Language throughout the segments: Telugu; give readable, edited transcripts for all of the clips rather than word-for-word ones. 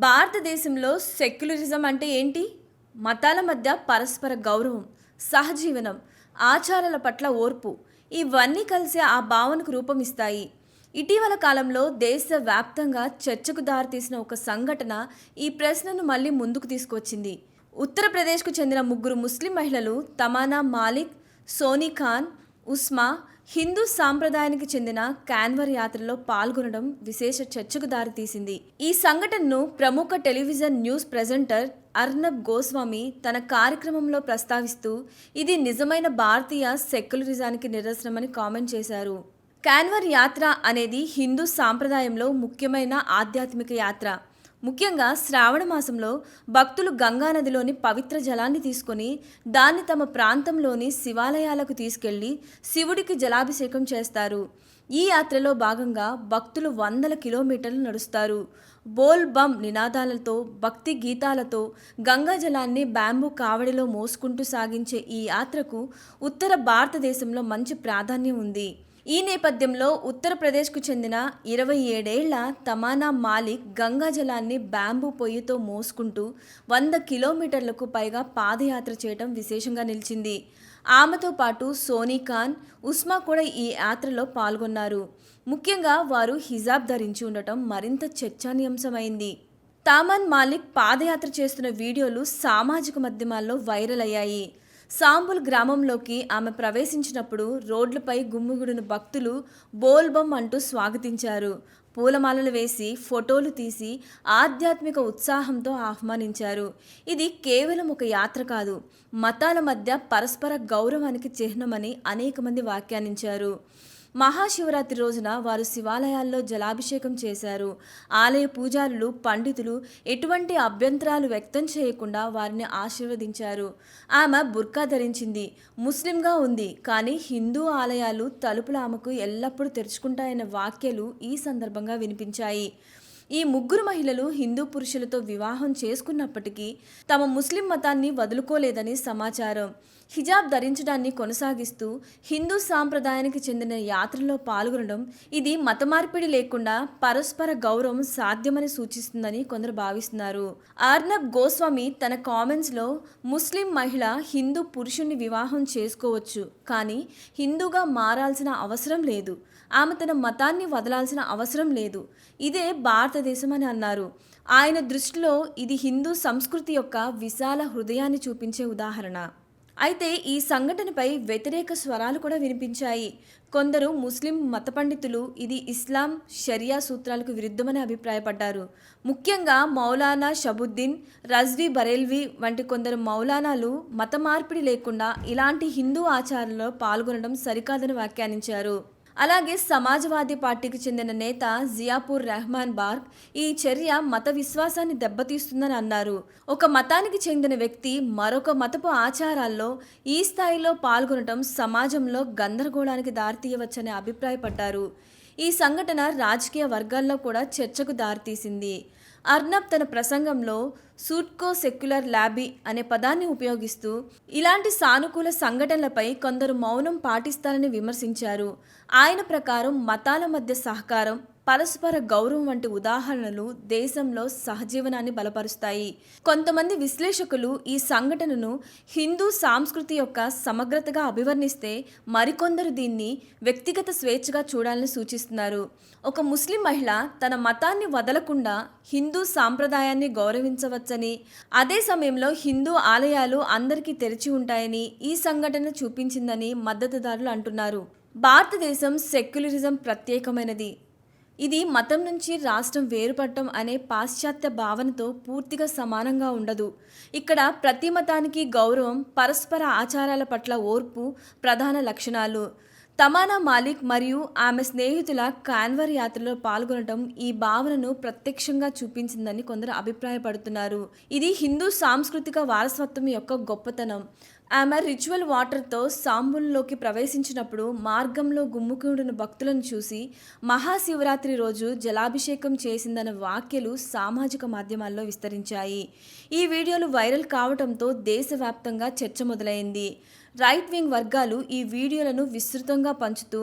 భారతదేశంలో సెక్యులరిజం అంటే ఏంటి? మతాల మధ్య పరస్పర గౌరవం, సహజీవనం, ఆచారాల పట్ల ఓర్పు ఇవన్నీ కలిసి ఆ భావనకు రూపమిస్తాయి. ఇటీవల కాలంలో దేశవ్యాప్తంగా చర్చకు దారితీసిన ఒక సంఘటన ఈ ప్రశ్నను మళ్ళీ ముందుకు తీసుకువచ్చింది. ఉత్తరప్రదేశ్కు చెందిన ముగ్గురు ముస్లిం మహిళలు తమానా మాలిక్, సోనీ ఖాన్, ఉస్మా హిందూ సాంప్రదాయానికి చెందిన కాన్వర్ యాత్రలో పాల్గొనడం విశేష చర్చకు దారితీసింది. ఈ సంఘటనను ప్రముఖ television news presenter Arnab Goswami తన కార్యక్రమంలో ప్రస్తావిస్తూ ఇది నిజమైన భారతీయ సెక్యులరిజానికి నిదర్శనమని కామెంట్ చేశారు. కాన్వర్ యాత్ర అనేది హిందూ సాంప్రదాయంలో ముఖ్యమైన ఆధ్యాత్మిక యాత్ర. ముఖ్యంగా శ్రావణ మాసంలో భక్తులు గంగానదిలోని పవిత్ర జలాన్ని తీసుకొని దాన్ని తమ ప్రాంతంలోని శివాలయాలకు తీసుకెళ్లి శివుడికి జలాభిషేకం చేస్తారు. ఈ యాత్రలో భాగంగా భక్తులు వందల కిలోమీటర్లు నడుస్తారు. బోల్ బమ్ నినాదాలతో, భక్తి గీతాలతో గంగా జలాన్ని బ్యాంబూ కావడిలో మోసుకుంటూ సాగించే ఈ యాత్రకు ఉత్తర భారతదేశంలో మంచి ప్రాధాన్యం ఉంది. ఈ నేపథ్యంలో ఉత్తరప్రదేశ్కు చెందిన 27 ఏళ్ల తమానా మాలిక్ గంగా జలాన్ని బ్యాంబూ పొయ్యితో మోసుకుంటూ 100 కిలోమీటర్లకు పైగా పాదయాత్ర చేయడం విశేషంగా నిలిచింది. ఆమెతో పాటు సోనీ ఖాన్, ఉస్మా కూడా ఈ యాత్రలో పాల్గొన్నారు. ముఖ్యంగా వారు హిజాబ్ ధరించి ఉండటం మరింత చర్చానీయాంశమైంది. తామన్ మాలిక్ పాదయాత్ర చేస్తున్న వీడియోలు సామాజిక మాధ్యమాల్లో వైరల్ అయ్యాయి. సాంబుల్ గ్రామంలోకి ఆమె ప్రవేశించినప్పుడు రోడ్లపై గుమ్మిగూడిన భక్తులు బోల్బమ్ అంటూ స్వాగతించారు. పూలమాలలు వేసి ఫోటోలు తీసి ఆధ్యాత్మిక ఉత్సాహంతో ఆహ్వానించారు. ఇది కేవలం ఒక యాత్ర కాదు, మతాల మధ్య పరస్పర గౌరవానికి చిహ్నమని అనేక మంది వ్యాఖ్యానించారు. మహాశివరాత్రి రోజున వారు శివాలయాల్లో జలాభిషేకం చేశారు. ఆలయ పూజారులు, పండితులు ఎటువంటి అభ్యంతరాలు వ్యక్తం చేయకుండా వారిని ఆశీర్వదించారు. ఆమె బుర్కా ధరించింది, ముస్లింగా ఉంది, కానీ హిందూ ఆలయాలు తలుపులు ఆమెకు ఎల్లప్పుడూ తెరుచుకుంటాయన్న వాక్యాలు ఈ సందర్భంగా వినిపించాయి. ఈ ముగ్గురు మహిళలు హిందూ పురుషులతో వివాహం చేసుకున్నప్పటికీ తమ ముస్లిం మతాన్ని వదులుకోలేదని సమాచారం. హిజాబ్ ధరించడాన్ని కొనసాగిస్తూ హిందూ సాంప్రదాయానికి చెందిన యాత్రలో పాల్గొనడం ఇది మత మార్పిడి లేకుండా పరస్పర గౌరవం సాధ్యమని సూచిస్తుందని కొందరు భావిస్తున్నారు. అర్నబ్ గోస్వామి తన కామెంట్స్లో ముస్లిం మహిళ హిందూ పురుషుణ్ణి వివాహం చేసుకోవచ్చు, కానీ హిందూగా మారాల్సిన అవసరం లేదు. ఆమె తన మతాన్ని వదలాల్సిన అవసరం లేదు. ఇదే భారతదేశం అని అన్నారు. ఆయన దృష్టిలో ఇది హిందూ సంస్కృతి యొక్క విశాల హృదయాన్ని చూపించే ఉదాహరణ. అయితే ఈ సంఘటనపై వ్యతిరేక స్వరాలు కూడా వినిపించాయి. కొందరు ముస్లిం మత పండితులు ఇది ఇస్లాం షరియా సూత్రాలకు విరుద్ధమని అభిప్రాయపడ్డారు. ముఖ్యంగా మౌలానా షబుద్దీన్, రజ్వీ బరేల్వీ వంటి కొందరు మౌలానాలు మత మార్పిడి లేకుండా ఇలాంటి హిందూ ఆచారాల్లో పాల్గొనడం సరికాదని వ్యాఖ్యానించారు. అలాగే సమాజ్వాదీ పార్టీకి చెందిన నేత జియాపూర్ రెహమాన్ బార్క్ ఈ చర్య మత విశ్వాసాన్ని దెబ్బతీస్తుందని అన్నారు. ఒక మతానికి చెందిన వ్యక్తి మరొక మతపు ఆచారాల్లో ఈ స్థాయిలో పాల్గొనడం సమాజంలో గందరగోళానికి దారితీయవచ్చని అభిప్రాయపడ్డారు. ఈ సంఘటన రాజకీయ వర్గాల్లో కూడా చర్చకు దారితీసింది. అర్నబ్ తన ప్రసంగంలో సూట్కో సెక్యులర్ ల్యాబీ అనే పదాన్ని ఉపయోగిస్తూ ఇలాంటి సానుకూల సంఘటనలపై కొందరు మౌనం పాటిస్తారని విమర్శించారు. ఆయన ప్రకారం మతాల మధ్య సహకారం, పరస్పర గౌరవం వంటి ఉదాహరణలు దేశంలో సహజీవనాన్ని బలపరుస్తాయి. కొంతమంది విశ్లేషకులు ఈ సంఘటనను హిందూ సంస్కృతి యొక్క సమగ్రతగా అభివర్ణిస్తే, మరికొందరు దీన్ని వ్యక్తిగత స్వేచ్ఛగా చూడాలని సూచిస్తున్నారు. ఒక ముస్లిం మహిళ తన మతాన్ని వదలకుండా హిందూ సాంప్రదాయాన్ని గౌరవించవచ్చని, అదే సమయంలో హిందూ ఆలయాలు అందరికీ తెరిచి ఉంటాయని ఈ సంఘటన చూపించిందని మద్దతుదారులు అంటున్నారు. భారతదేశం సెక్యులరిజం ప్రత్యేకమైనది. ఇది మతం నుంచి రాష్ట్రం వేరుపడటం అనే పాశ్చాత్య భావనతో పూర్తిగా సమానంగా ఉండదు. ఇక్కడ ప్రతి మతానికి గౌరవం, పరస్పర ఆచారాల పట్ల ఓర్పు ప్రధాన లక్షణాలు. తమానా మాలిక్ మరియు ఆమె స్నేహితుల కాన్వర్ యాత్రలో పాల్గొనడం ఈ భావనను ప్రత్యక్షంగా చూపించిందని కొందరు అభిప్రాయపడుతున్నారు. ఇది హిందూ సాంస్కృతిక వారసత్వం యొక్క గొప్పతనం. ఆమె రిచువల్ వాటర్తో సాంబుల్లోకి ప్రవేశించినప్పుడు మార్గంలో గుమ్ముకూడిన భక్తులను చూసి మహాశివరాత్రి రోజు జలాభిషేకం చేసిందన్న వ్యాఖ్యలు సామాజిక మాధ్యమాల్లో విస్తరించాయి. ఈ వీడియోలు వైరల్ కావడంతో దేశవ్యాప్తంగా చర్చ మొదలైంది. రైట్ వింగ్ వర్గాలు ఈ వీడియోలను విస్తృతంగా పంచుతూ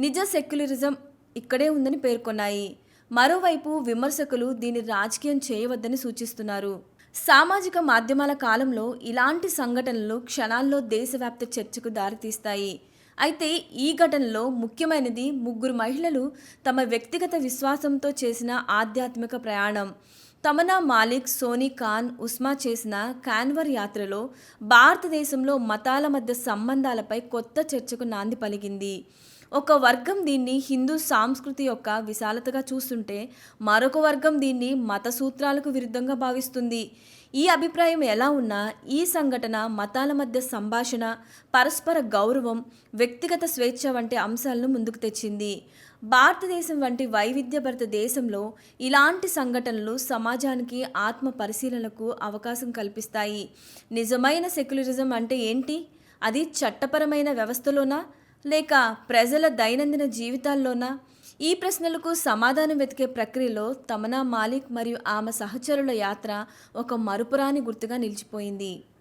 నిజ సెక్యులరిజం ఇక్కడే ఉందని పేర్కొన్నాయి. మరోవైపు విమర్శకులు దీన్ని రాజకీయం చేయవద్దని సూచిస్తున్నారు. సామాజిక మాధ్యమాల కాలంలో ఇలాంటి సంఘటనలు క్షణాల్లో దేశవ్యాప్త చర్చకు దారితీస్తాయి. అయితే ఈ ఘటనలో ముఖ్యమైనది ముగ్గురు మహిళలు తమ వ్యక్తిగత విశ్వాసంతో చేసిన ఆధ్యాత్మిక ప్రయాణం. తమన్నా మాలిక్, సోనీ ఖాన్, ఉస్మా చేసిన కాన్వర్ యాత్రలో భారతదేశంలో మతాల మధ్య సంబంధాలపై కొత్త చర్చకు నాంది పలికింది. ఒక వర్గం దీన్ని హిందూ సంస్కృతి యొక్క విశాలతగా చూస్తుంటే, మరొక వర్గం దీన్ని మత సూత్రాలకు విరుద్ధంగా భావిస్తుంది. ఈ అభిప్రాయం ఎలా ఉన్నా, ఈ సంఘటన మతాల మధ్య సంభాషణ, పరస్పర గౌరవం, వ్యక్తిగత స్వేచ్ఛ వంటి అంశాలను ముందుకు తెచ్చింది. భారతదేశం వంటి వైవిధ్యభరిత దేశంలో ఇలాంటి సంఘటనలు సమాజానికి ఆత్మ పరిశీలనకు అవకాశం కల్పిస్తాయి. నిజమైన సెక్యులరిజం అంటే ఏంటి? అది చట్టపరమైన వ్యవస్థలోనా, లేక ప్రజల దైనందిన జీవితాల్లోనా? ఈ ప్రశ్నలకు సమాధానం వెతికే ప్రక్రియలో తమన్నా మాలిక్ మరియు ఆమె సహచరుల యాత్ర ఒక మరుపురాని గుర్తుగా నిలిచిపోయింది.